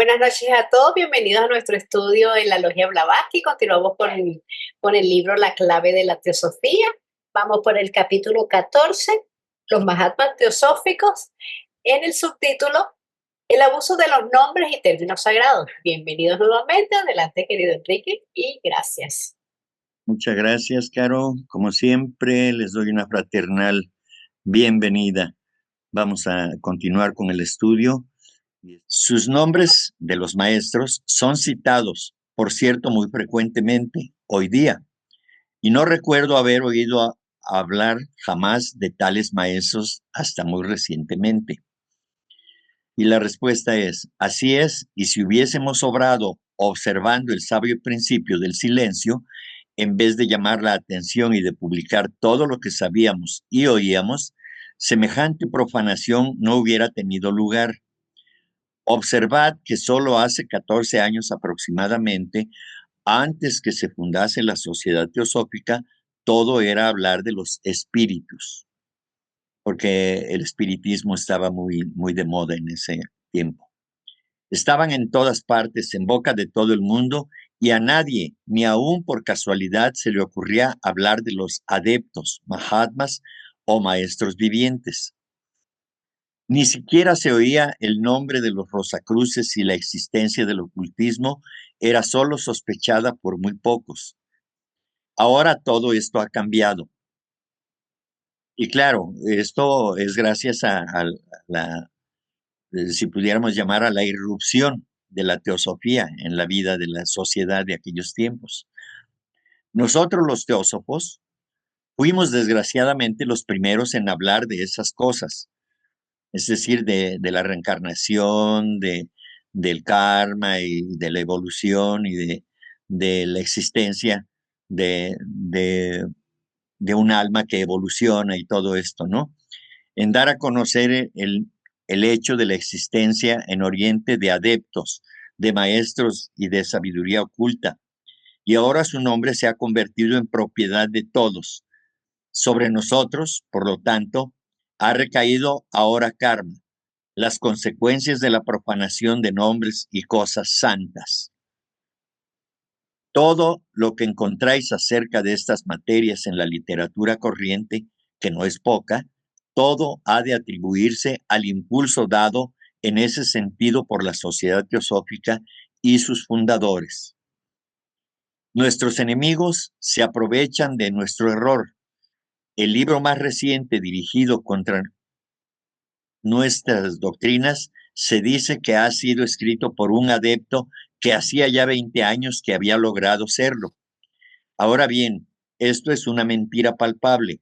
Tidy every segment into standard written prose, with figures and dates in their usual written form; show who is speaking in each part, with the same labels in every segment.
Speaker 1: Buenas noches a todos, bienvenidos a nuestro estudio en la Logia Blavatsky. Continuamos con el libro La clave de la teosofía. Vamos por el capítulo 14, los Mahatmas teosóficos, en el subtítulo El abuso de los nombres y términos sagrados. Bienvenidos nuevamente, adelante querido Enrique y gracias.
Speaker 2: Muchas gracias, Caro. Como siempre, les doy una fraternal bienvenida. Vamos a continuar con el estudio. Sus nombres de los maestros son citados, por cierto, muy frecuentemente hoy día. Y no recuerdo haber oído hablar jamás de tales maestros hasta muy recientemente. Y la respuesta es, así es, y si hubiésemos obrado observando el sabio principio del silencio, en vez de llamar la atención y de publicar todo lo que sabíamos y oíamos, semejante profanación no hubiera tenido lugar. Observad que solo hace 14 años aproximadamente, antes que se fundase la Sociedad Teosófica, todo era hablar de los espíritus, porque el espiritismo estaba muy de moda en ese tiempo. Estaban en todas partes, en boca de todo el mundo, y a nadie, ni aún por casualidad, se le ocurría hablar de los adeptos, mahatmas o maestros vivientes. Ni siquiera se oía el nombre de los Rosacruces y la existencia del ocultismo era solo sospechada por muy pocos. Ahora todo esto ha cambiado. Y claro, esto es gracias a la, si pudiéramos llamar a la irrupción de la teosofía en la vida de la sociedad de aquellos tiempos. Nosotros los teósofos fuimos desgraciadamente los primeros en hablar de esas cosas, es decir, de la reencarnación, del karma y de la evolución y de la existencia de un alma que evoluciona y todo esto, ¿no? En dar a conocer el hecho de la existencia en Oriente de adeptos, de maestros y de sabiduría oculta. Y ahora su nombre se ha convertido en propiedad de todos. Sobre nosotros, por lo tanto, ha recaído ahora karma, las consecuencias de la profanación de nombres y cosas santas. Todo lo que encontráis acerca de estas materias en la literatura corriente, que no es poca, todo ha de atribuirse al impulso dado en ese sentido por la Sociedad Teosófica y sus fundadores. Nuestros enemigos se aprovechan de nuestro error. El libro más reciente dirigido contra nuestras doctrinas se dice que ha sido escrito por un adepto que hacía ya 20 años que había logrado serlo. Ahora bien, esto es una mentira palpable.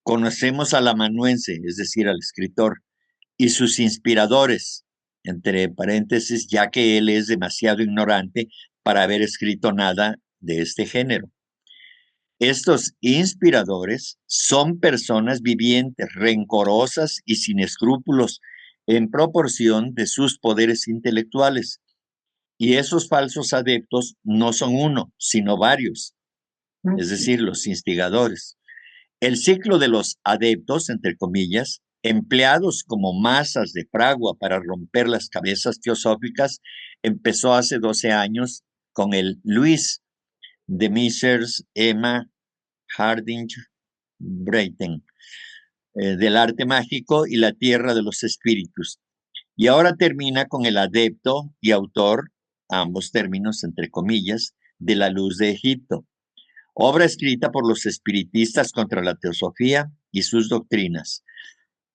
Speaker 2: Conocemos al amanuense, es decir, al escritor, y sus inspiradores, entre paréntesis, ya que él es demasiado ignorante para haber escrito nada de este género. Estos inspiradores son personas vivientes, rencorosas y sin escrúpulos en proporción de sus poderes intelectuales. Y esos falsos adeptos no son uno, sino varios, es decir, los instigadores. El ciclo de los adeptos, entre comillas, empleados como masas de fragua para romper las cabezas teosóficas, empezó hace 12 años con el Luis de Misers, Emma Harding Brayton, del arte mágico y la tierra de los espíritus. Y ahora termina con el adepto y autor, ambos términos entre comillas, de la luz de Egipto, obra escrita por los espiritistas contra la teosofía y sus doctrinas.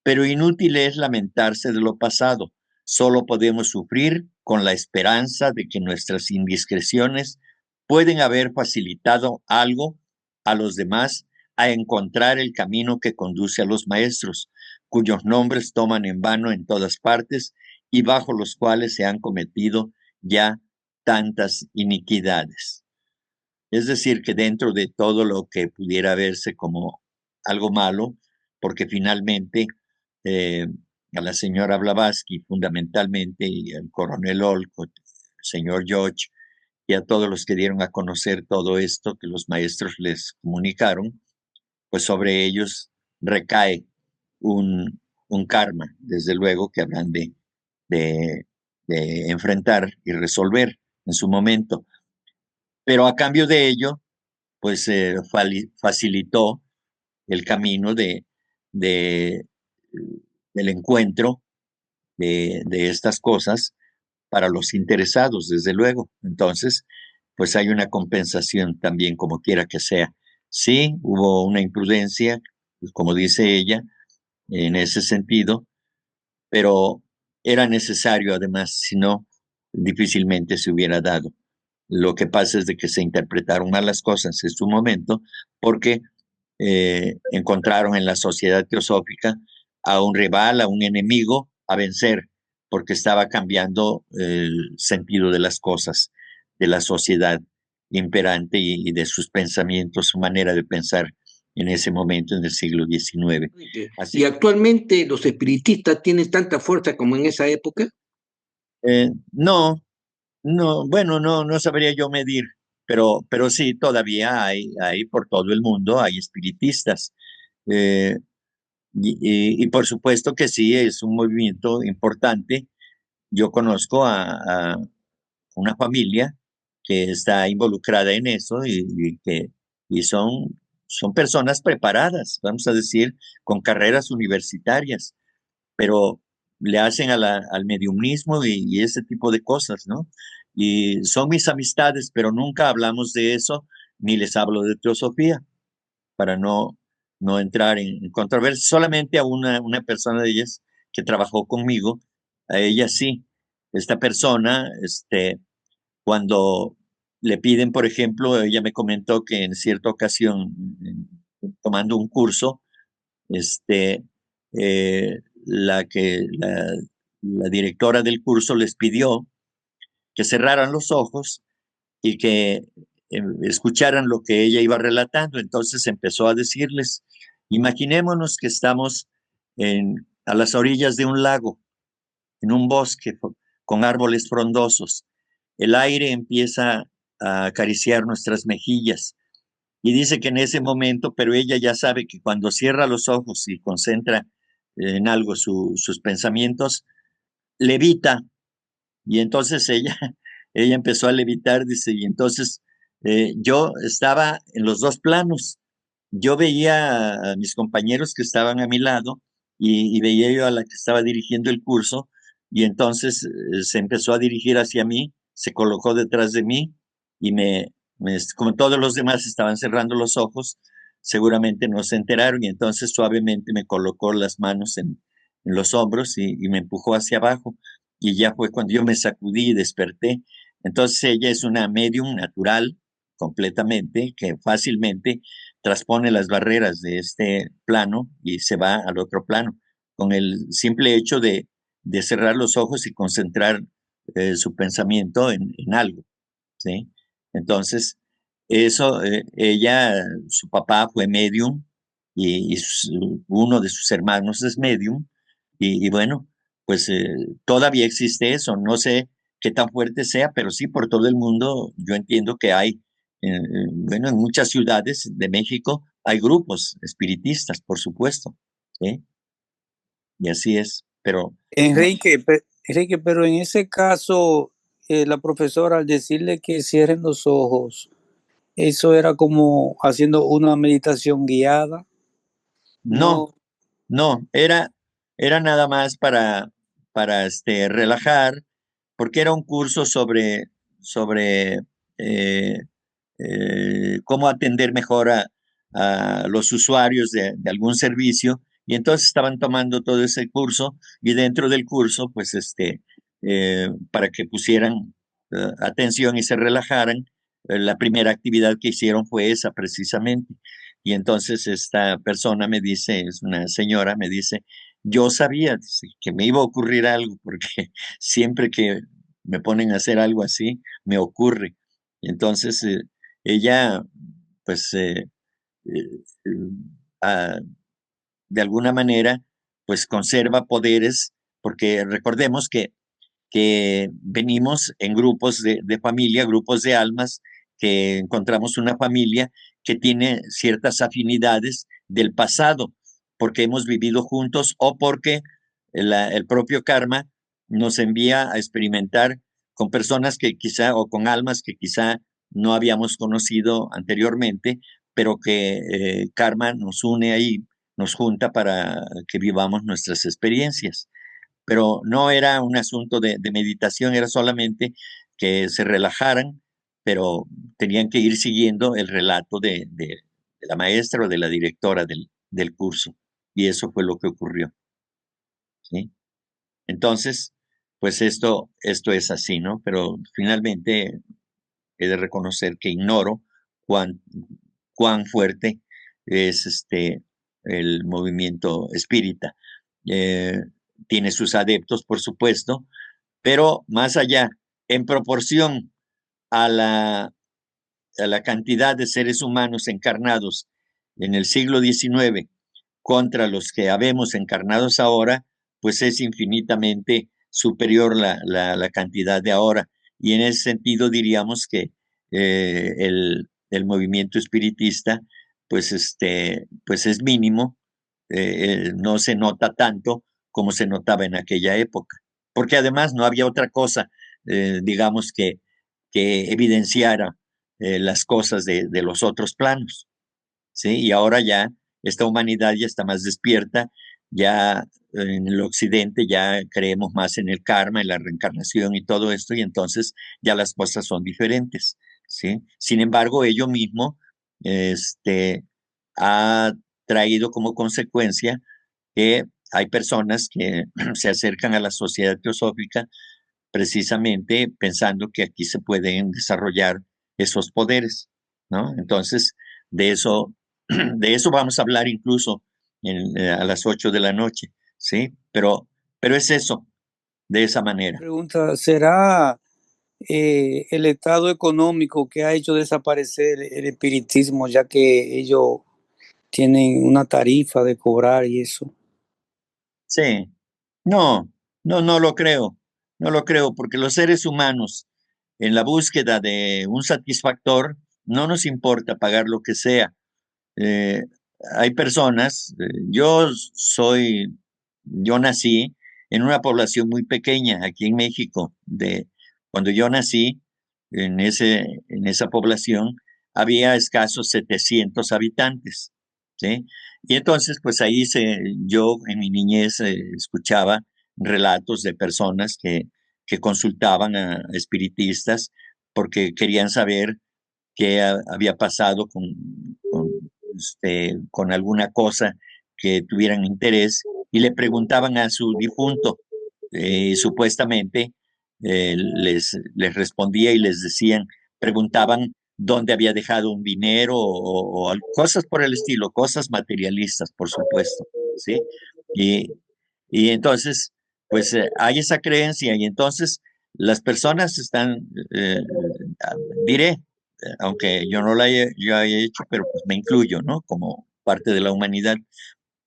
Speaker 2: Pero inútil es lamentarse de lo pasado, solo podemos sufrir con la esperanza de que nuestras indiscreciones pueden haber facilitado algo a los demás a encontrar el camino que conduce a los maestros, cuyos nombres toman en vano en todas partes y bajo los cuales se han cometido ya tantas iniquidades. Es decir, que dentro de todo lo que pudiera verse como algo malo, porque finalmente a la señora Blavatsky fundamentalmente y al coronel Olcott, el señor George y a todos los que dieron a conocer todo esto que los maestros les comunicaron, pues sobre ellos recae un karma, desde luego que hablan de de enfrentar y resolver en su momento. Pero a cambio de ello, pues facilitó el camino de, del encuentro de estas cosas para los interesados, desde luego. Entonces, pues hay una compensación también, como quiera que sea. Sí, hubo una imprudencia, pues, como dice ella, en ese sentido, pero era necesario además, si no, difícilmente se hubiera dado. Lo que pasa es de que se interpretaron mal las cosas en su momento porque encontraron en la sociedad teosófica a un rival, a un enemigo a vencer, porque estaba cambiando el sentido de las cosas, de la sociedad imperante y de sus pensamientos, su manera de pensar en ese momento, en el siglo XIX.
Speaker 3: ¿Y
Speaker 2: Así,
Speaker 3: actualmente los espiritistas tienen tanta fuerza como en esa época?
Speaker 2: no, no, bueno, no sabría yo medir, pero sí, todavía hay por todo el mundo, hay espiritistas. Eh, y por supuesto que sí, es un movimiento importante. Yo conozco a una familia que está involucrada en eso y son personas preparadas, vamos a decir, con carreras universitarias, pero le hacen al mediumismo y ese tipo de cosas, ¿no? Y son mis amistades, pero nunca hablamos de eso, ni les hablo de teosofía, para no entrar en controversia. Solamente a una persona de ellas que trabajó conmigo, a ella sí. Esta persona, cuando le piden, por ejemplo, ella me comentó que en cierta ocasión, tomando un curso, este, la directora del curso les pidió que cerraran los ojos y que escucharan lo que ella iba relatando. Entonces empezó a decirles, imaginémonos que estamos a las orillas de un lago, en un bosque con árboles frondosos. El aire empieza a acariciar nuestras mejillas y dice que en ese momento, pero ella ya sabe que cuando cierra los ojos y concentra en algo sus pensamientos, levita y entonces ella, ella empezó a levitar, dice, y entonces yo estaba en los dos planos. Yo veía a mis compañeros que estaban a mi lado y veía yo a la que estaba dirigiendo el curso y entonces se empezó a dirigir hacia mí, se colocó detrás de mí y como todos los demás estaban cerrando los ojos, seguramente no se enteraron y entonces suavemente me colocó las manos en los hombros y me empujó hacia abajo y ya fue cuando yo me sacudí y desperté. Entonces ella es una medium natural completamente, que fácilmente transpone las barreras de este plano y se va al otro plano, con el simple hecho de cerrar los ojos y concentrar su pensamiento en algo, ¿sí? Entonces, eso, ella, su papá fue medium y uno de sus hermanos es medium, y bueno, pues todavía existe eso, no sé qué tan fuerte sea, pero sí por todo el mundo yo entiendo que hay, bueno, en muchas ciudades de México hay grupos espiritistas, por supuesto, ¿sí? Y así es, pero no,
Speaker 4: Enrique, pero en ese caso, la profesora al decirle que cierren los ojos, eso era como haciendo una meditación guiada,
Speaker 2: no,
Speaker 4: no.
Speaker 2: no, era nada más para relajar, porque era un curso sobre eh, cómo atender mejor a los usuarios de algún servicio, y entonces estaban tomando todo ese curso, y dentro del curso, pues para que pusieran atención y se relajaran, la primera actividad que hicieron fue esa precisamente. Y entonces esta persona me dice, es una señora, me dice, yo sabía, dice, que me iba a ocurrir algo, porque siempre que me ponen a hacer algo así, me ocurre. Entonces, ella, pues, eh, ah, de alguna manera, pues conserva poderes, porque recordemos que venimos en grupos de familia, grupos de almas, que encontramos una familia que tiene ciertas afinidades del pasado, porque hemos vivido juntos o porque el propio karma nos envía a experimentar con personas que quizá, o con almas que quizá no habíamos conocido anteriormente, pero que karma nos une ahí, nos junta para que vivamos nuestras experiencias. Pero no era un asunto de meditación, era solamente que se relajaran, pero tenían que ir siguiendo el relato de la maestra o de la directora del curso. Y eso fue lo que ocurrió, ¿sí? Entonces, pues esto es así, ¿no? Pero finalmente he de reconocer que ignoro cuán, cuán fuerte es el movimiento espírita. Eh, Tiene sus adeptos, por supuesto, pero más allá, en proporción a la cantidad de seres humanos encarnados en el siglo XIX contra los que habemos encarnados ahora, pues es infinitamente superior la cantidad de ahora. Y en ese sentido diríamos que el movimiento espiritista, pues es mínimo, no se nota tanto como se notaba en aquella época, porque además no había otra cosa, digamos, que evidenciara las cosas de los otros planos, ¿sí? Y ahora ya esta humanidad ya está más despierta, ya en el occidente ya creemos más en el karma, en la reencarnación y todo esto, y entonces ya las cosas son diferentes, ¿sí? Sin embargo, ello mismo ha traído como consecuencia que hay personas que se acercan a la sociedad teosófica precisamente pensando que aquí se pueden desarrollar esos poderes, ¿no? Entonces, de eso, de eso vamos a hablar incluso a las 8 de la noche, ¿sí? Pero es eso, de esa manera.
Speaker 4: Pregunta, ¿será el estado económico que ha hecho desaparecer el espiritismo, ya que ellos tienen una tarifa de cobrar y eso?
Speaker 2: Sí, no, no lo creo, no lo creo, porque los seres humanos, en la búsqueda de un satisfactor, no nos importa pagar lo que sea. Eh, Hay personas, yo nací en una población muy pequeña aquí en México. Cuando yo nací, en esa población había escasos 700 habitantes, ¿sí? Y entonces, pues ahí yo en mi niñez escuchaba relatos de personas que consultaban a espiritistas porque querían saber qué había pasado con alguna cosa que tuvieran interés y le preguntaban a su difunto. Supuestamente les respondía y les decían, preguntaban dónde había dejado un dinero o cosas por el estilo, cosas materialistas, por supuesto, ¿sí? Y, y entonces, pues hay esa creencia y entonces las personas están, diré, aunque yo no yo haya hecho, pero pues me incluyo, ¿no? Como parte de la humanidad.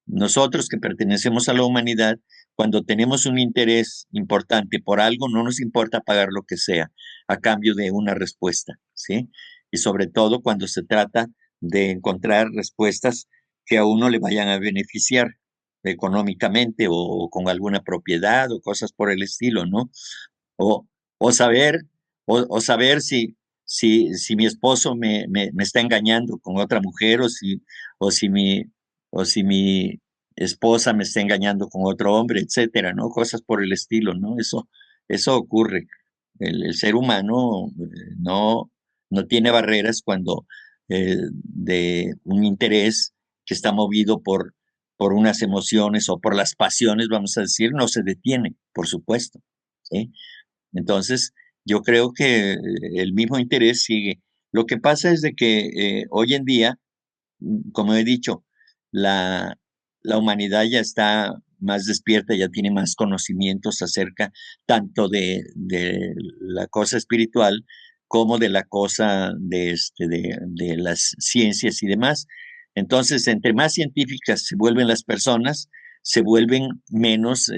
Speaker 2: Nosotros que pertenecemos a la humanidad, cuando tenemos un interés importante por algo, no nos importa pagar lo que sea a cambio de una respuesta, ¿sí? Y sobre todo cuando se trata de encontrar respuestas que a uno le vayan a beneficiar económicamente o con alguna propiedad o cosas por el estilo, ¿no? O, o saber, o saber si mi esposo me está engañando con otra mujer o si mi, o si mi esposa me está engañando con otro hombre, etcétera, ¿no? Cosas por el estilo, ¿no? Eso ocurre. El ser humano no tiene barreras cuando de un interés que está movido por unas emociones o por las pasiones, vamos a decir, no se detiene, por supuesto, ¿sí? Entonces, yo creo que el mismo interés sigue. Lo que pasa es de que hoy en día, como he dicho, la, la humanidad ya está más despierta, ya tiene más conocimientos acerca tanto de la cosa espiritual como de la cosa de las ciencias y demás. Entonces, entre más científicas se vuelven las personas, se vuelven menos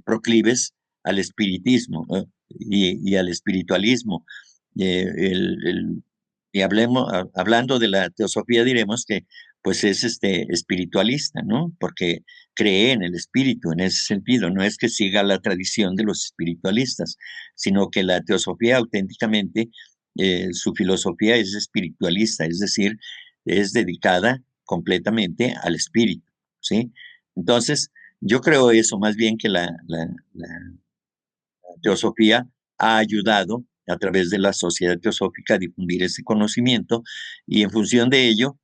Speaker 2: proclives al espiritismo, ¿no? Y al espiritualismo. Y hablando de la teosofía, diremos que pues es espiritualista, ¿no? Porque cree en el espíritu en ese sentido. No es que siga la tradición de los espiritualistas, sino que la teosofía auténticamente, su filosofía es espiritualista, es decir, es dedicada completamente al espíritu, ¿sí? Entonces, yo creo eso, más bien que la teosofía ha ayudado a través de la sociedad teosófica a difundir ese conocimiento y en función de ello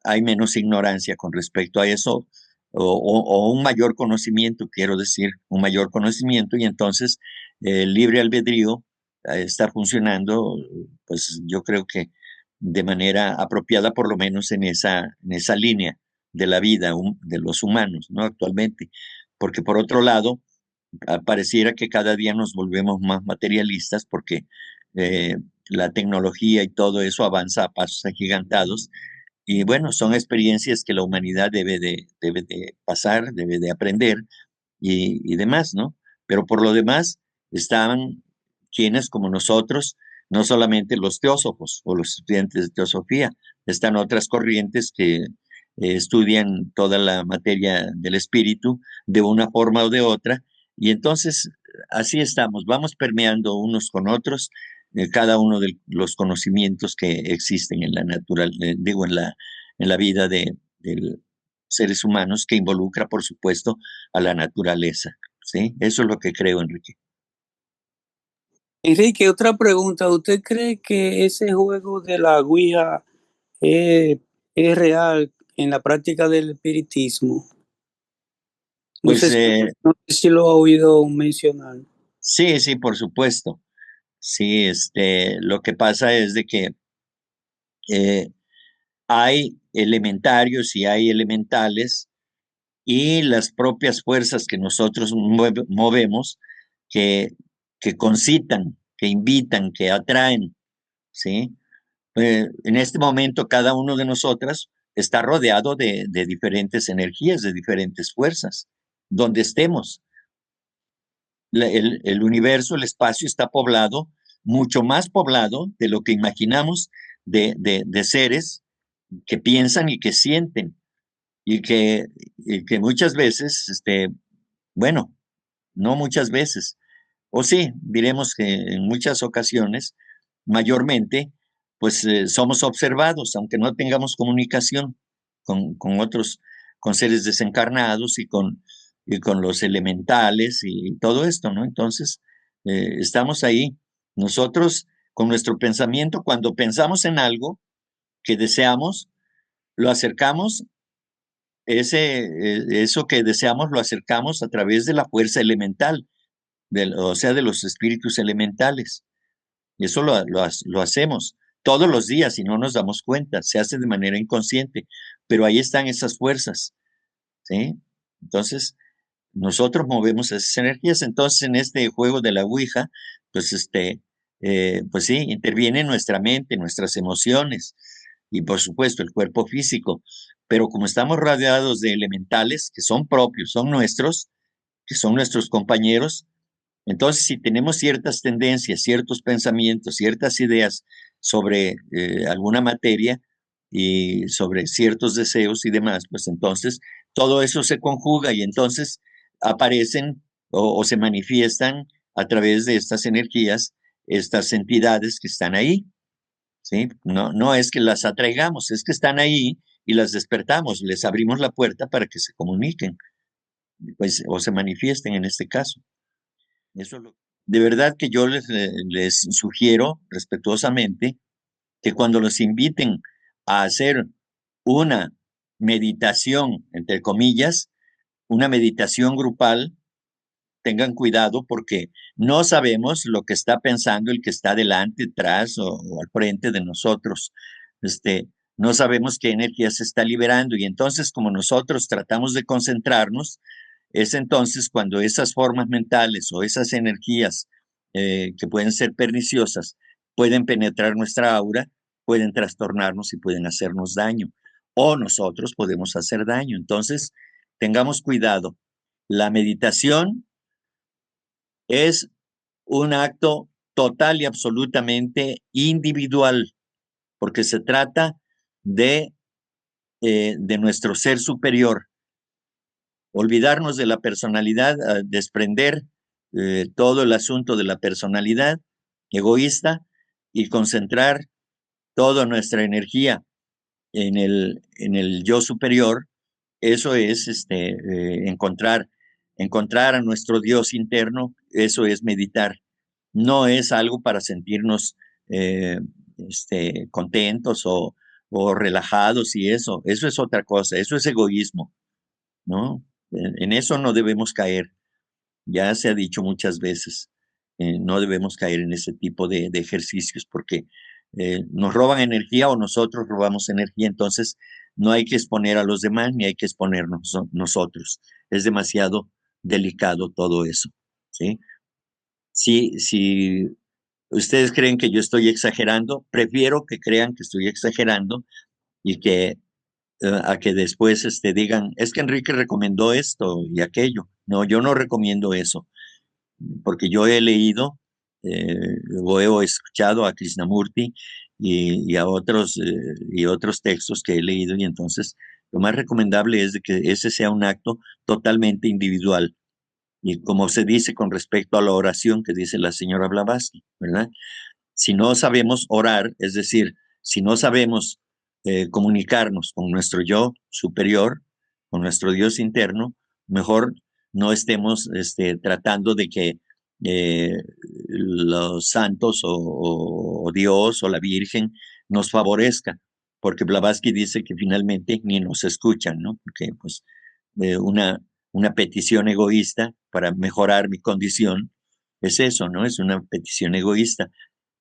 Speaker 2: hay menos ignorancia con respecto a eso o un mayor conocimiento, quiero decir, un mayor conocimiento y entonces el libre albedrío está funcionando, pues yo creo que de manera apropiada, por lo menos en esa línea de la vida de los humanos, ¿no? Actualmente. Porque por otro lado, pareciera que cada día nos volvemos más materialistas porque eh, la tecnología y todo eso avanza a pasos agigantados. Y bueno, son experiencias que la humanidad debe de pasar, debe de aprender y demás, ¿no? Pero por lo demás, estaban quienes como nosotros, no solamente los teósofos o los estudiantes de teosofía, están otras corrientes que estudian toda la materia del espíritu de una forma o de otra, y entonces así estamos, vamos permeando unos con otros cada uno de los conocimientos que existen en la digo, en la vida de seres humanos que involucra, por supuesto, a la naturaleza, ¿sí? Eso es lo que creo, Enrique.
Speaker 4: Enrique, otra pregunta. ¿Usted cree que ese juego de la Ouija es, es real en la práctica del espiritismo? No
Speaker 2: Pues
Speaker 4: sé, no sé si lo ha oído mencionar.
Speaker 2: sí, sí, por supuesto. Sí, lo que pasa es de que eh, hay elementarios y hay elementales y las propias fuerzas que nosotros movemos que, que concitan, que invitan, que atraen, ¿sí? En este momento cada uno de nosotras está rodeado de diferentes energías, de diferentes fuerzas, donde estemos. El universo, el espacio está poblado, mucho más poblado de lo que imaginamos de seres que piensan y que sienten y que muchas veces, bueno, no muchas veces, o sí, diremos que en muchas ocasiones, mayormente, pues somos observados, aunque no tengamos comunicación con otros, con seres desencarnados y con los elementales y todo esto, ¿no? Entonces, estamos ahí. Nosotros, con nuestro pensamiento, cuando pensamos en algo que deseamos, lo acercamos, eso que deseamos lo acercamos a través de la fuerza elemental o sea, de los espíritus elementales. Y eso lo hacemos todos los días y no nos damos cuenta, se hace de manera inconsciente, pero ahí están esas fuerzas, ¿sí? Entonces, nosotros movemos esas energías, entonces en este juego de la Ouija, pues pues sí, interviene nuestra mente, nuestras emociones y por supuesto el cuerpo físico, pero como estamos rodeados de elementales que son propios, son nuestros, que son nuestros compañeros, entonces, si tenemos ciertas tendencias, ciertos pensamientos, ciertas ideas sobre alguna materia y sobre ciertos deseos y demás, pues entonces todo eso se conjuga y entonces aparecen o se manifiestan a través de estas energías, estas entidades que están ahí, ¿sí? No es que las atraigamos, es que están ahí y las despertamos, les abrimos la puerta para que se comuniquen, pues, o se manifiesten en este caso. Eso es de verdad que yo les sugiero respetuosamente que cuando los inviten a hacer una meditación, entre comillas, una meditación grupal, tengan cuidado porque no sabemos lo que está pensando el que está delante, atrás o al frente de nosotros. No sabemos qué energía se está liberando y entonces como nosotros tratamos de concentrarnos, es entonces cuando esas formas mentales o esas energías que pueden ser perniciosas pueden penetrar nuestra aura, pueden trastornarnos y pueden hacernos daño. O nosotros podemos hacer daño. Entonces, tengamos cuidado. La meditación es un acto total y absolutamente individual, porque se trata de de nuestro ser superior, olvidarnos de la personalidad, desprender todo el asunto de la personalidad egoísta y concentrar toda nuestra energía en el yo superior. Eso es encontrar a nuestro Dios interno, eso es meditar. No es algo para sentirnos eh, contentos o relajados y eso es otra cosa, eso es egoísmo, ¿no? En eso no debemos caer, ya se ha dicho muchas veces, no debemos caer en ese tipo de ejercicios porque nos roban energía o nosotros robamos energía, entonces no hay que exponer a los demás ni hay que exponernos nosotros. Es demasiado delicado todo eso, ¿sí? Si ustedes creen que yo estoy exagerando, prefiero que crean que estoy exagerando y que a que después digan, es que Enrique recomendó esto y aquello. No, yo no recomiendo eso, porque yo he leído o he escuchado a Krishnamurti y a otros textos que he leído, y entonces lo más recomendable es de que ese sea un acto totalmente individual. Y como se dice con respecto a la oración que dice la señora Blavatsky, ¿verdad? Si no sabemos orar, es decir, si no sabemos comunicarnos con nuestro yo superior, con nuestro Dios interno, mejor no estemos tratando de que eh, los santos o Dios o la Virgen nos favorezca, porque Blavatsky dice que finalmente ni nos escuchan, ¿no? Porque pues una petición egoísta para mejorar mi condición es eso, ¿no? Es una petición egoísta.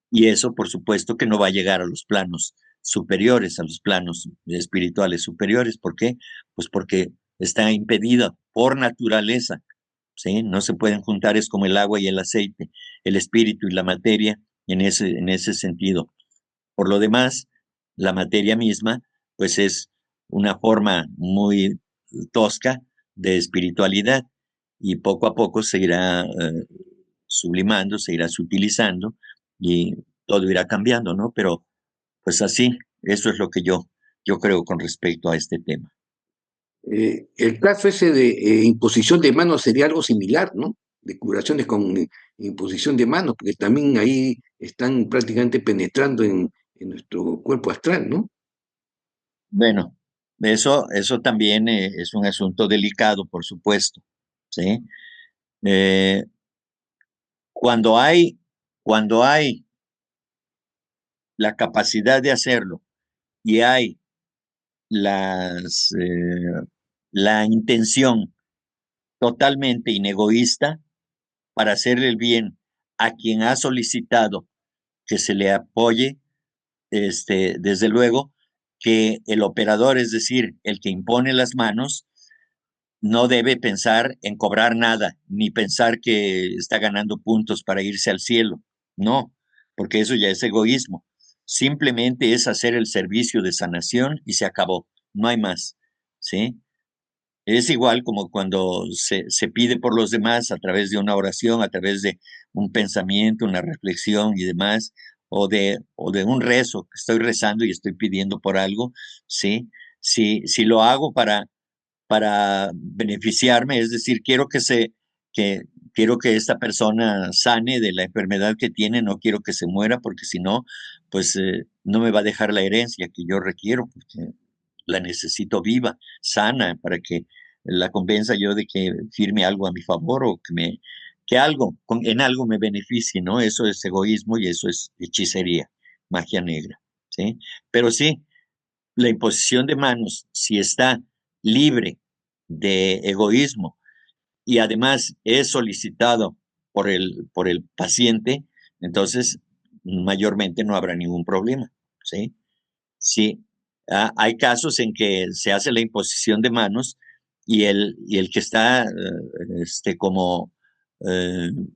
Speaker 2: Y eso, por supuesto, que no va a llegar a los planos superiores, a los planos espirituales superiores. ¿Por qué? Pues porque está impedida por naturaleza, ¿sí? No se pueden juntar, es como el agua y el aceite, el espíritu y la materia en ese sentido. Por lo demás, la materia misma, pues es una forma muy tosca de espiritualidad y poco a poco se irá sublimando, se irá sutilizando y todo irá cambiando, ¿no? Pero pues así, eso es lo que yo creo con respecto a este tema.
Speaker 3: El caso ese de imposición de manos sería algo similar, ¿no? De curaciones con imposición de manos, porque también ahí están prácticamente penetrando en nuestro cuerpo astral, ¿no?
Speaker 2: Bueno, eso también es un asunto delicado, por supuesto, ¿sí? Eh, cuando hay, cuando hay la capacidad de hacerlo y hay la intención totalmente inegoísta para hacerle el bien a quien ha solicitado que se le apoye, desde luego que el operador, es decir, el que impone las manos, no debe pensar en cobrar nada, ni pensar que está ganando puntos para irse al cielo. No, porque eso ya es egoísmo. Simplemente es hacer el servicio de sanación y se acabó. No hay más. ¿Sí? Es igual como cuando se pide por los demás a través de una oración, a través de un pensamiento, una reflexión y demás, o de un rezo, que estoy rezando y estoy pidiendo por algo, ¿sí? Si lo hago para beneficiarme, es decir, que, quiero que esta persona sane de la enfermedad que tiene, no quiero que se muera, porque si no, pues no me va a dejar la herencia que yo requiero, porque la necesito viva, sana, para que la convenza yo de que firme algo a mi favor o que algo, en algo me beneficie, ¿no? Eso es egoísmo y eso es hechicería, magia negra, ¿sí? Pero sí, la imposición de manos, si está libre de egoísmo y además es solicitado por el paciente, entonces mayormente no habrá ningún problema, ¿sí? Sí, hay casos en que se hace la imposición de manos y el que está como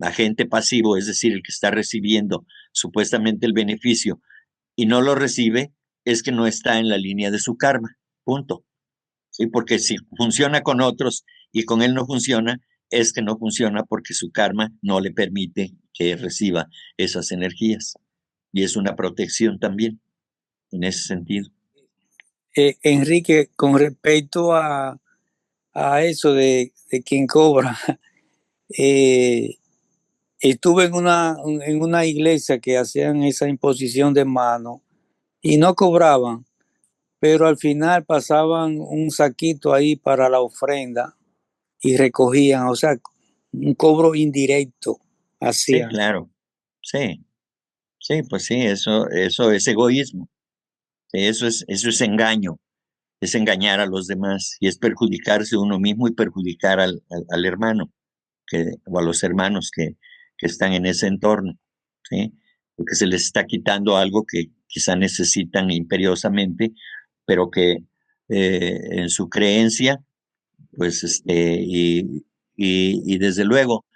Speaker 2: agente pasivo, es decir, el que está recibiendo supuestamente el beneficio y no lo recibe, es que no está en la línea de su karma, punto. ¿Sí? Porque si funciona con otros y con él no funciona, es que no funciona porque su karma no le permite que reciba esas energías. Y es una protección también en ese sentido.
Speaker 4: Enrique, con respecto a eso de quien cobra, estuve en una iglesia que hacían esa imposición de mano y no cobraban, pero al final pasaban un saquito ahí para la ofrenda y recogían, o sea, un cobro indirecto
Speaker 2: Sí,
Speaker 4: hacían.
Speaker 2: claro. Sí, sí, pues sí, eso es egoísmo. Eso es engaño, es engañar a los demás y es perjudicarse uno mismo y perjudicar al hermano o a los hermanos que están en ese entorno, ¿sí? Porque se les está quitando algo que quizá necesitan imperiosamente, pero que en su creencia, pues, y desde luego,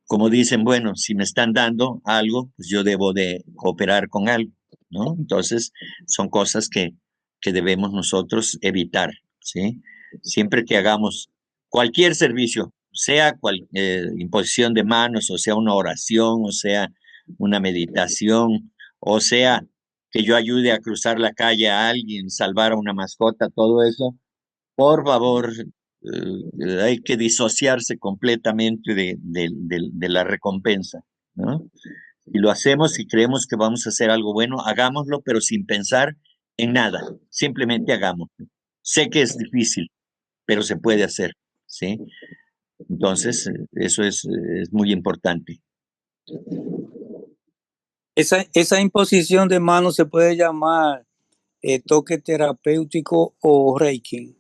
Speaker 2: como dicen, bueno, si me están dando algo, pues yo debo de cooperar con algo, ¿no? Entonces, son cosas que debemos nosotros evitar, ¿sí? Siempre que hagamos cualquier servicio, sea imposición de manos, o sea una oración, o sea una meditación, o sea que yo ayude a cruzar la calle a alguien, salvar a una mascota, todo eso, por favor, hay que disociarse completamente de la recompensa, ¿no? Y lo hacemos y creemos que vamos a hacer algo bueno, hagámoslo, pero sin pensar en nada, simplemente hagámoslo. Sé que es difícil, pero se puede hacer, ¿sí? Entonces, eso es muy importante.
Speaker 4: Esa imposición de mano se puede llamar toque terapéutico o Reiki.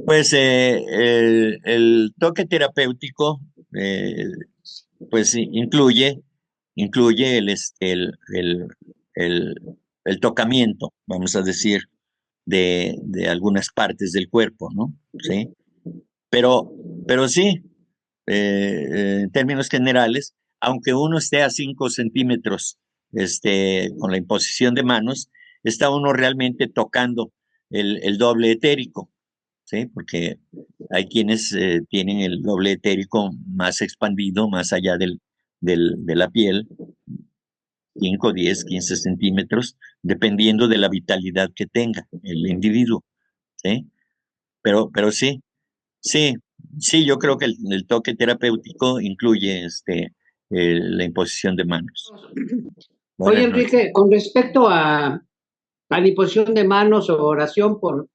Speaker 2: Pues el toque terapéutico, pues sí, incluye el, el tocamiento, vamos a decir, de algunas partes del cuerpo, ¿no? Sí, pero, pero sí, en términos generales, aunque uno esté a 5 centímetros con la imposición de manos, está uno realmente tocando el doble etérico, ¿sí? Porque hay quienes tienen el doble etérico más expandido, más allá de la piel, 5, 10, 15 centímetros, dependiendo de la vitalidad que tenga el individuo, ¿sí? Pero sí, sí, sí, yo creo que el toque terapéutico incluye la imposición de manos.
Speaker 5: Oye,
Speaker 2: Buenas noches.
Speaker 5: Enrique, con respecto a la imposición de manos o oración por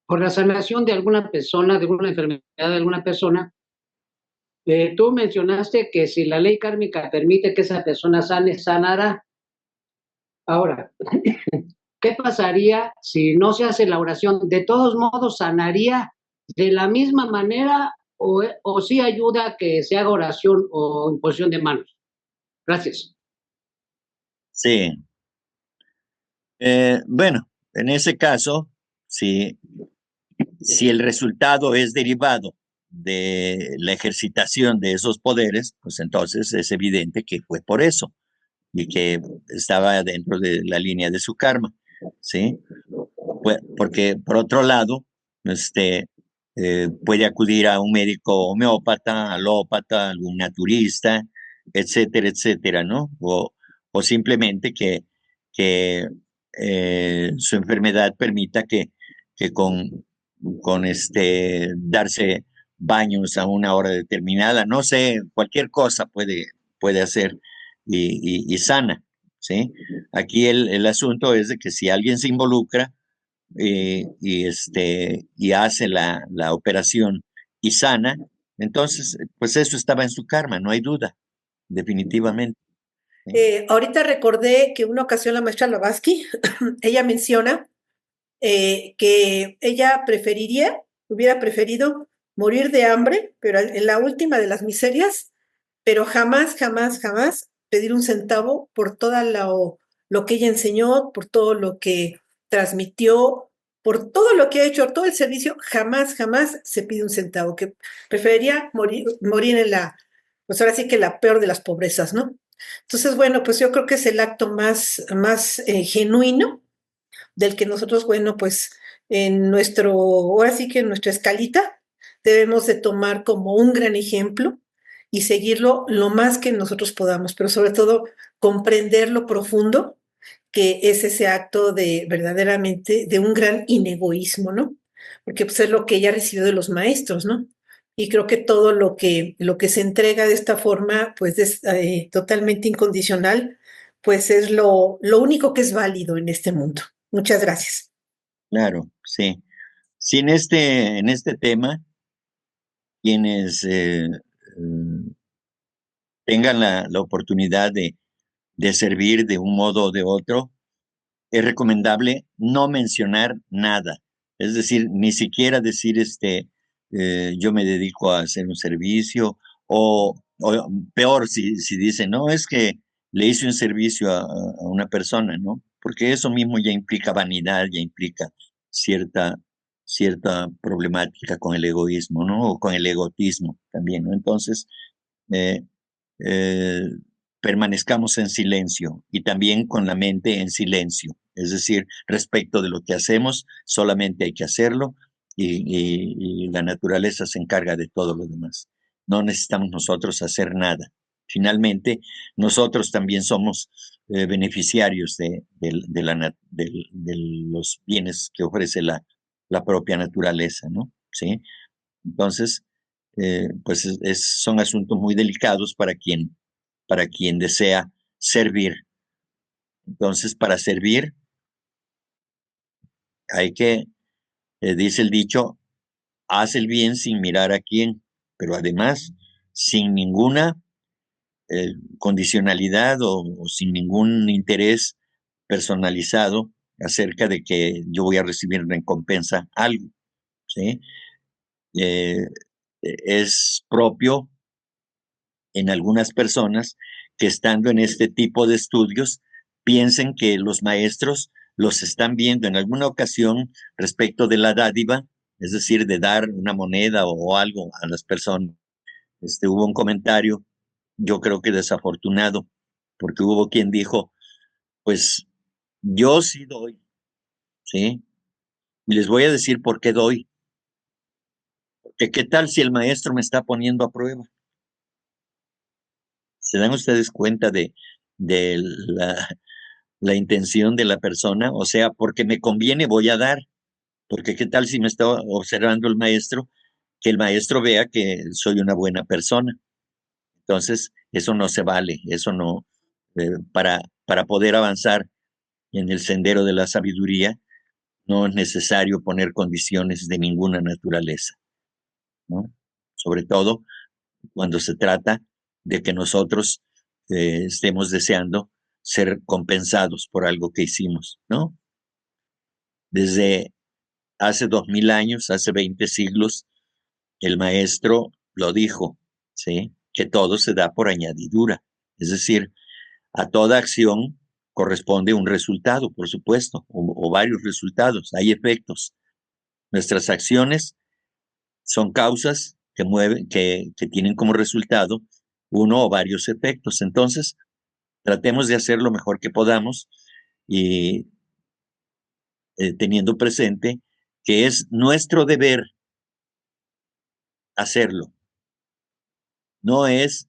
Speaker 5: la sanación de alguna persona, de alguna enfermedad de alguna persona, tú mencionaste que si la ley kármica permite que esa persona sane, sanará. Ahora, ¿qué pasaría si no se hace la oración? ¿De todos modos sanaría de la misma manera o sí ayuda a que se haga oración o imposición de manos? Gracias.
Speaker 2: Sí, bueno, en ese caso, si el resultado es derivado de la ejercitación de esos poderes, pues entonces es evidente que fue por eso y que estaba dentro de la línea de su karma, ¿sí? Porque por otro lado, puede acudir a un médico homeópata, alópata, algún naturista, etcétera, ¿no? O simplemente que su enfermedad permita que con darse baños a una hora determinada, no sé, cualquier cosa puede hacer y sana, ¿sí? Aquí el asunto es de que si alguien se involucra y hace la operación y sana, entonces, pues eso estaba en su karma, no hay duda, definitivamente.
Speaker 6: Ahorita recordé que una ocasión la maestra Blavatsky, ella menciona que ella hubiera preferido morir de hambre, pero en la última de las miserias, pero jamás, jamás, jamás pedir un centavo por todo lo que ella enseñó, por todo lo que transmitió, por todo lo que ha hecho, todo el servicio, jamás, jamás se pide un centavo, que preferiría morir en pues ahora sí que la peor de las pobrezas, ¿no? Entonces, bueno, pues yo creo que es el acto más genuino del que nosotros, bueno, pues ahora sí que en nuestra escalita debemos de tomar como un gran ejemplo y seguirlo lo más que nosotros podamos, pero sobre todo comprender lo profundo que es ese acto de verdaderamente de un gran inegoísmo, ¿no? Porque pues, es lo que ella recibió de los maestros, ¿no? Y creo que todo lo que se entrega de esta forma, pues es totalmente incondicional, pues es lo único que es válido en este mundo. Muchas gracias.
Speaker 2: Claro, sí. Sí, en este tema, quienes tengan la oportunidad de servir de un modo o de otro, es recomendable no mencionar nada. Es decir, ni siquiera decir yo me dedico a hacer un servicio, o peor, si dicen, no, es que le hice un servicio a una persona, ¿no? Porque eso mismo ya implica vanidad, ya implica cierta, cierta problemática con el egoísmo, ¿no? O con el egotismo también, ¿no? Entonces, eh, eh, permanezcamos en silencio y también con la mente en silencio. Es decir, respecto de lo que hacemos, solamente hay que hacerlo y la naturaleza se encarga de todo lo demás. No necesitamos nosotros hacer nada. Finalmente, nosotros también somos beneficiarios de los bienes que ofrece la propia naturaleza, ¿no? ¿Sí? Entonces, pues son asuntos muy delicados para quien desea servir. Entonces, para servir hay que, dice el dicho, haz el bien sin mirar a quién, pero además sin ninguna condicionalidad o sin ningún interés personalizado acerca de que yo voy a recibir en recompensa algo, ¿sí? Es propio en algunas personas que estando en este tipo de estudios piensen que los maestros los están viendo en alguna ocasión respecto de la dádiva, es decir, de dar una moneda o algo a las personas. Hubo un comentario, yo creo que desafortunado, porque hubo quien dijo, pues yo sí doy, ¿sí? Y les voy a decir por qué doy. Porque qué tal si el maestro me está poniendo a prueba. ¿Se dan ustedes cuenta de la intención de la persona? O sea, porque me conviene voy a dar, porque qué tal si me está observando el maestro, que el maestro vea que soy una buena persona. Entonces, eso no se vale, eso no, para poder avanzar en el sendero de la sabiduría, no es necesario poner condiciones de ninguna naturaleza, ¿no? Sobre todo cuando se trata de que nosotros estemos deseando ser compensados por algo que hicimos, ¿no? Desde hace 2000 años, hace 20 siglos, el maestro lo dijo, ¿sí? Que todo se da por añadidura. Es decir, a toda acción corresponde un resultado, por supuesto, o varios resultados, hay efectos. Nuestras acciones son causas que mueven, que tienen como resultado uno o varios efectos. Entonces, tratemos de hacer lo mejor que podamos y teniendo presente que es nuestro deber hacerlo. No es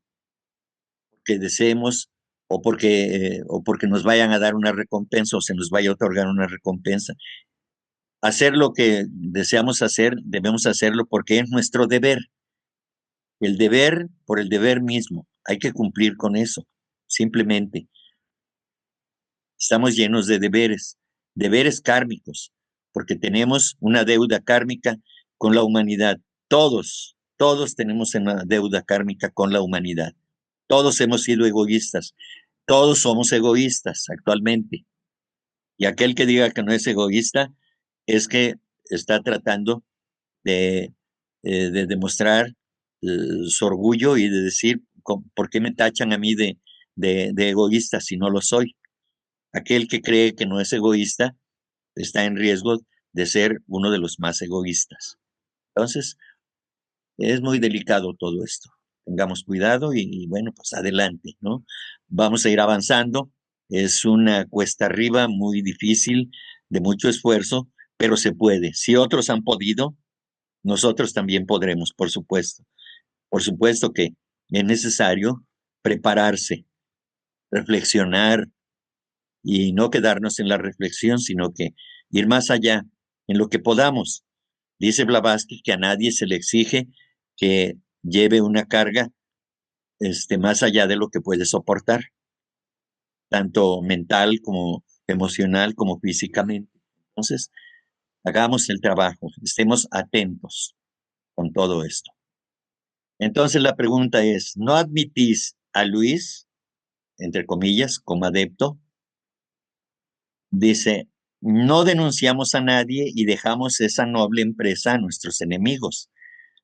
Speaker 2: que deseemos o porque nos vayan a dar una recompensa o se nos vaya a otorgar una recompensa. Hacer lo que deseamos hacer, debemos hacerlo porque es nuestro deber. El deber por el deber mismo. Hay que cumplir con eso. Simplemente. Estamos llenos de deberes kármicos, porque tenemos una deuda kármica con la humanidad. Todos tenemos una deuda kármica con la humanidad. Todos hemos sido egoístas. Todos somos egoístas actualmente. Y aquel que diga que no es egoísta es que está tratando de demostrar su orgullo y de decir, ¿por qué me tachan a mí de egoísta si no lo soy? Aquel que cree que no es egoísta está en riesgo de ser uno de los más egoístas. Entonces, es muy delicado todo esto. Tengamos cuidado y bueno, pues adelante, ¿no? Vamos a ir avanzando. Es una cuesta arriba muy difícil, de mucho esfuerzo, pero se puede. Si otros han podido, nosotros también podremos, por supuesto. Por supuesto que es necesario prepararse, reflexionar, y no quedarnos en la reflexión, sino que ir más allá en lo que podamos. Dice Blavatsky que a nadie se le exige que lleve una carga más allá de lo que puede soportar, tanto mental como emocional como físicamente. Entonces, hagamos el trabajo, estemos atentos con todo esto. Entonces la pregunta es, ¿no admitís a Luis, entre comillas, como adepto? Dice, no denunciamos a nadie y dejamos esa noble empresa a nuestros enemigos.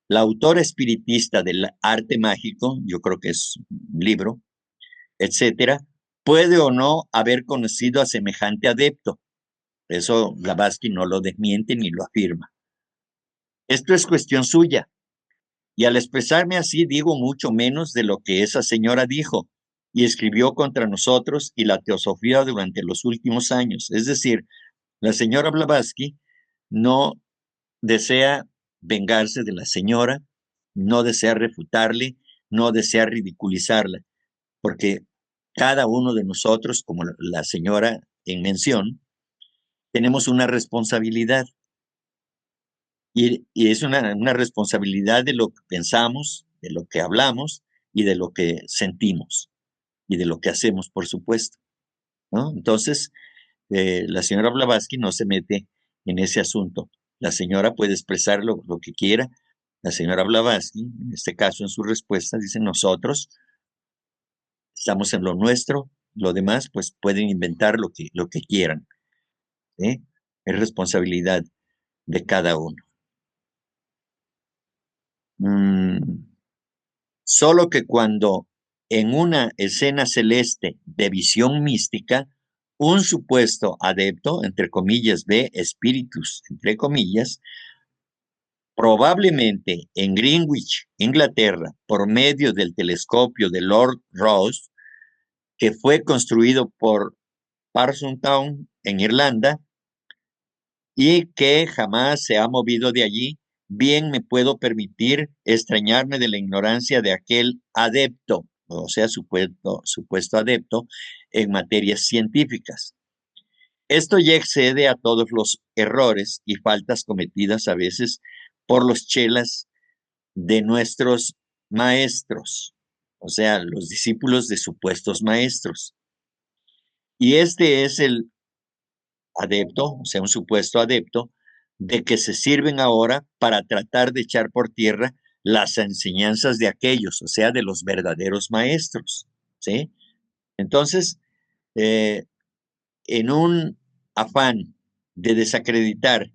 Speaker 2: La autora espiritista del arte mágico, yo creo que es un libro, etcétera, puede o no haber conocido a semejante adepto. Eso Blavatsky no lo desmiente ni lo afirma. Esto es cuestión suya. Y al expresarme así digo mucho menos de lo que esa señora dijo y escribió contra nosotros y la teosofía durante los últimos años. Es decir, la señora Blavatsky no desea vengarse de la señora, no desea refutarle, no desea ridiculizarla, porque cada uno de nosotros, como la señora en mención, tenemos una responsabilidad. Y es una responsabilidad de lo que pensamos, de lo que hablamos y de lo que sentimos y de lo que hacemos, por supuesto, ¿no? Entonces, la señora Blavatsky no se mete en ese asunto. La señora puede expresar lo que quiera. La señora Blavatsky, en este caso en su respuesta, dice, nosotros estamos en lo nuestro, lo demás pues pueden inventar lo que quieran, ¿sí? Es responsabilidad de cada uno. Solo que cuando en una escena celeste de visión mística, un supuesto adepto, entre comillas, ve espíritus, entre comillas, probablemente en Greenwich, Inglaterra, por medio del telescopio de Lord Rosse, que fue construido por Parsonstown en Irlanda y que jamás se ha movido de allí, bien me puedo permitir extrañarme de la ignorancia de aquel adepto, o sea, supuesto adepto en materias científicas. Esto ya excede a todos los errores y faltas cometidas a veces por los chelas de nuestros maestros, o sea, los discípulos de supuestos maestros. Y este es el adepto, o sea, un supuesto adepto, de que se sirven ahora para tratar de echar por tierra las enseñanzas de aquellos, o sea, de los verdaderos maestros, ¿sí? Entonces, en un afán de desacreditar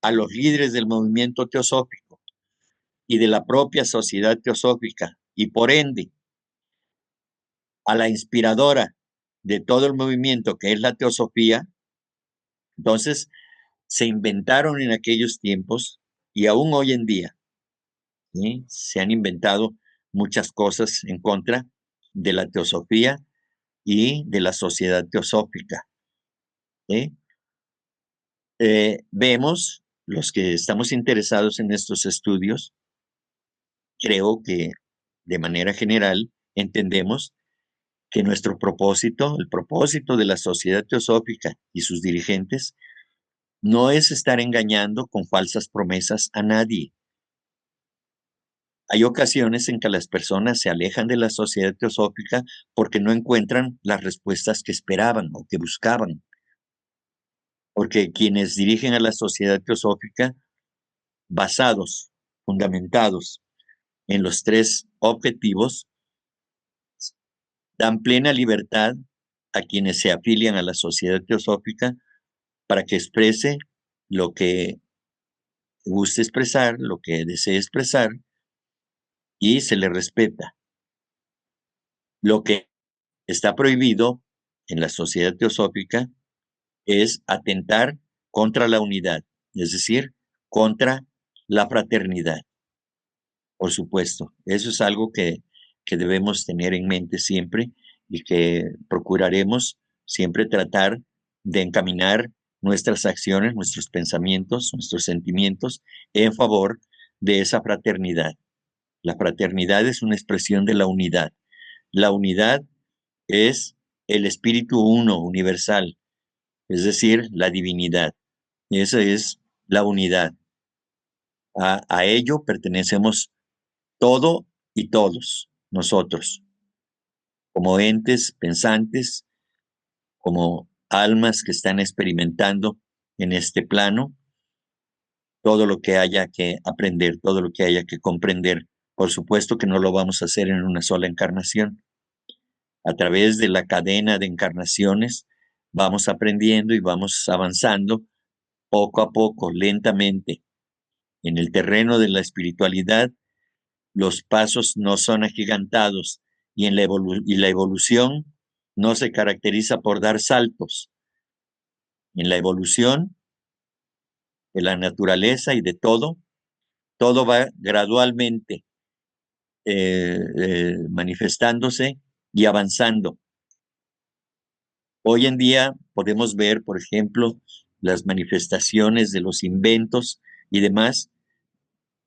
Speaker 2: a los líderes del movimiento teosófico y de la propia sociedad teosófica, y por ende, a la inspiradora de todo el movimiento que es la teosofía, entonces se inventaron en aquellos tiempos y aún hoy en día, ¿sí? Se han inventado muchas cosas en contra de la teosofía y de la sociedad teosófica, ¿sí? Vemos, los que estamos interesados en estos estudios, creo que de manera general entendemos que nuestro propósito, el propósito de la sociedad teosófica y sus dirigentes, no es estar engañando con falsas promesas a nadie. Hay ocasiones en que las personas se alejan de la sociedad teosófica porque no encuentran las respuestas que esperaban o que buscaban. Porque quienes dirigen a la sociedad teosófica, basados, fundamentados en los tres objetivos, dan plena libertad a quienes se afilian a la sociedad teosófica para que exprese lo que guste expresar, lo que desee expresar, y se le respeta. Lo que está prohibido en la sociedad teosófica es atentar contra la unidad, es decir, contra la fraternidad. Por supuesto, eso es algo que debemos tener en mente siempre y que procuraremos siempre tratar de encaminar nuestras acciones, nuestros pensamientos, nuestros sentimientos en favor de esa fraternidad. La fraternidad es una expresión de la unidad. La unidad es el Espíritu Uno, universal, es decir, la divinidad. Y esa es la unidad. A ello pertenecemos todo y todos nosotros, como entes pensantes, como almas que están experimentando en este plano todo lo que haya que aprender, todo lo que haya que comprender. Por supuesto que no lo vamos a hacer en una sola encarnación. A través de la cadena de encarnaciones vamos aprendiendo y vamos avanzando poco a poco, lentamente. En el terreno de la espiritualidad, los pasos no son agigantados y la evolución no se caracteriza por dar saltos. En la evolución de la naturaleza y de todo va gradualmente manifestándose y avanzando. Hoy en día podemos ver, por ejemplo, las manifestaciones de los inventos y demás,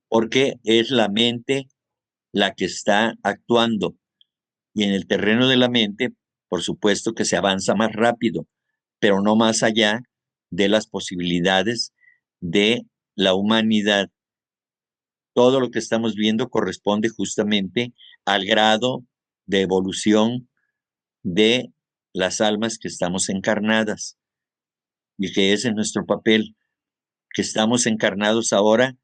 Speaker 2: porque es la mente la que está actuando. Y en el terreno de la mente, por supuesto que se avanza más rápido, pero no más allá de las posibilidades de la humanidad. Todo lo que estamos viendo corresponde justamente al grado de evolución de las almas que estamos encarnadas y que ese es nuestro papel, que estamos encarnados ahora,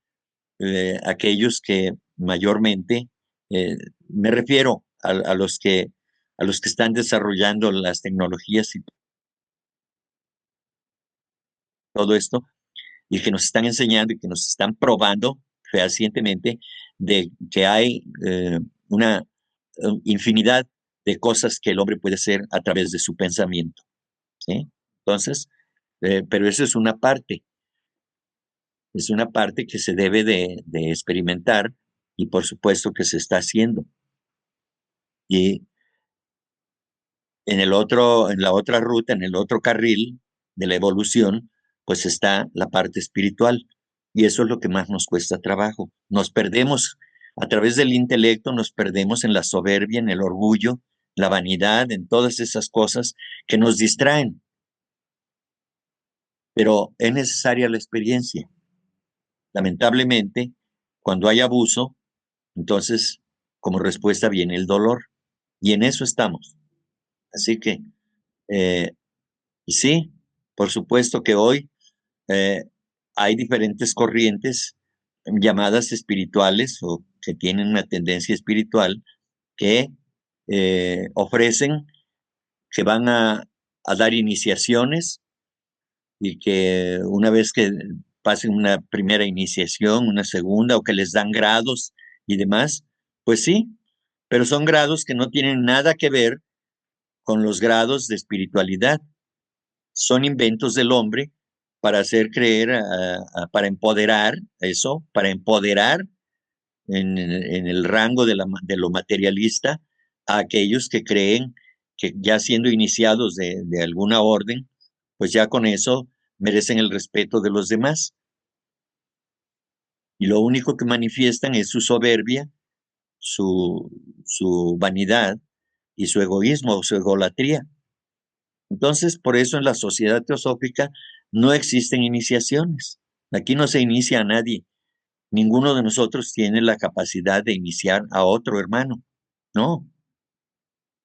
Speaker 2: aquellos que mayormente, me refiero a los que están desarrollando las tecnologías y todo esto, y que nos están enseñando y que nos están probando fehacientemente de que hay una infinidad de cosas que el hombre puede hacer a través de su pensamiento, ¿sí? Entonces, pero eso es una parte que se debe de experimentar y por supuesto que se está haciendo. Y en la otra ruta, en el otro carril de la evolución, pues está la parte espiritual. Y eso es lo que más nos cuesta trabajo. Nos perdemos, a través del intelecto, nos perdemos en la soberbia, en el orgullo, la vanidad, en todas esas cosas que nos distraen. Pero es necesaria la experiencia. Lamentablemente, cuando hay abuso, entonces, como respuesta viene el dolor. Y en eso estamos. Así que, sí, por supuesto que hoy hay diferentes corrientes llamadas espirituales o que tienen una tendencia espiritual que ofrecen que van a dar iniciaciones y que una vez que pasen una primera iniciación, una segunda, o que les dan grados y demás, pues sí, pero son grados que no tienen nada que ver con los grados de espiritualidad. Son inventos del hombre para hacer creer, para empoderar eso, para empoderar en el rango de lo materialista a aquellos que creen que ya siendo iniciados de alguna orden, pues ya con eso merecen el respeto de los demás. Y lo único que manifiestan es su soberbia, su vanidad y su egoísmo o su egolatría. Entonces, por eso en la sociedad teosófica no existen iniciaciones. Aquí no se inicia a nadie. Ninguno de nosotros tiene la capacidad de iniciar a otro hermano. No.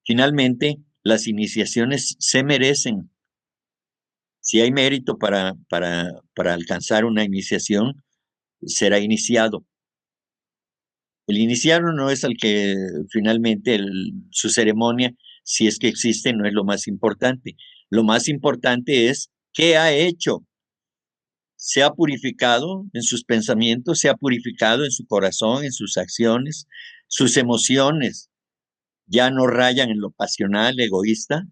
Speaker 2: Finalmente, las iniciaciones se merecen. Si hay mérito para alcanzar una iniciación, será iniciado. El iniciado no es el que finalmente su ceremonia, si es que existe, no es lo más importante. Lo más importante es qué ha hecho. Se ha purificado en sus pensamientos, se ha purificado en su corazón, en sus acciones, sus emociones ya no rayan en lo pasional, egoísta,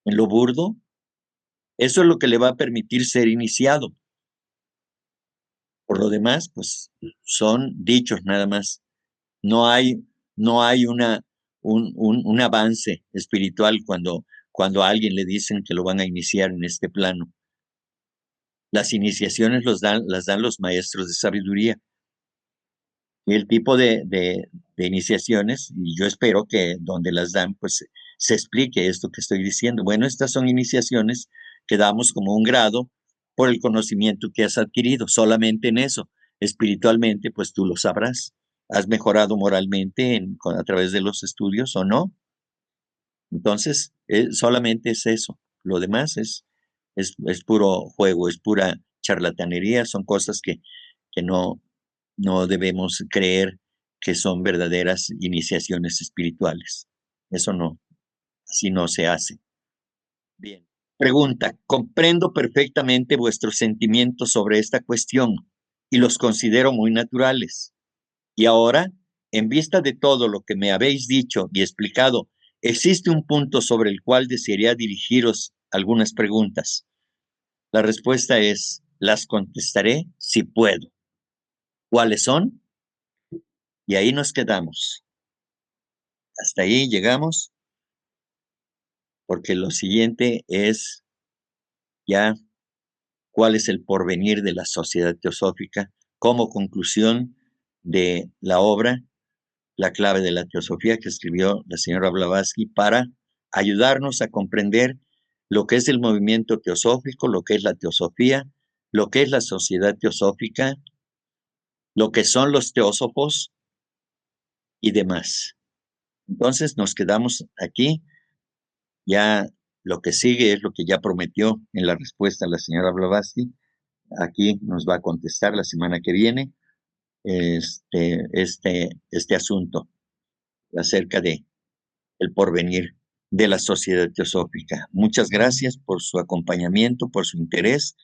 Speaker 2: en lo burdo. Eso es lo que le va a permitir ser iniciado. Por lo demás, pues son dichos nada más. No hay un avance espiritual cuando a alguien le dicen que lo van a iniciar en este plano. Las iniciaciones las dan los maestros de sabiduría. Y el tipo de iniciaciones, y yo espero que donde las dan, pues se explique esto que estoy diciendo. Bueno, estas son iniciaciones que damos como un grado por el conocimiento que has adquirido, solamente en eso. Espiritualmente, pues tú lo sabrás. ¿Has mejorado moralmente a través de los estudios o no? Entonces, solamente es eso. Lo demás es puro juego, es pura charlatanería, son cosas que no debemos creer que son verdaderas iniciaciones espirituales. Eso no, así no se hace. Bien. Pregunta, comprendo perfectamente vuestros sentimientos sobre esta cuestión y los considero muy naturales. Y ahora, en vista de todo lo que me habéis dicho y explicado, existe un punto sobre el cual desearía dirigiros algunas preguntas. La respuesta es, las contestaré si puedo. ¿Cuáles son? Y ahí nos quedamos. Hasta ahí llegamos, porque lo siguiente es ya cuál es el porvenir de la Sociedad Teosófica como conclusión de la obra La clave de la teosofía que escribió la señora Blavatsky para ayudarnos a comprender lo que es el movimiento teosófico, lo que es la teosofía, lo que es la sociedad teosófica, lo que son los teósofos y demás. Entonces nos quedamos aquí. Ya lo que sigue es lo que ya prometió en la respuesta a la señora Blavatsky. Aquí nos va a contestar la semana que viene este asunto acerca de el porvenir de la sociedad teosófica. Muchas gracias por su acompañamiento, por su interés.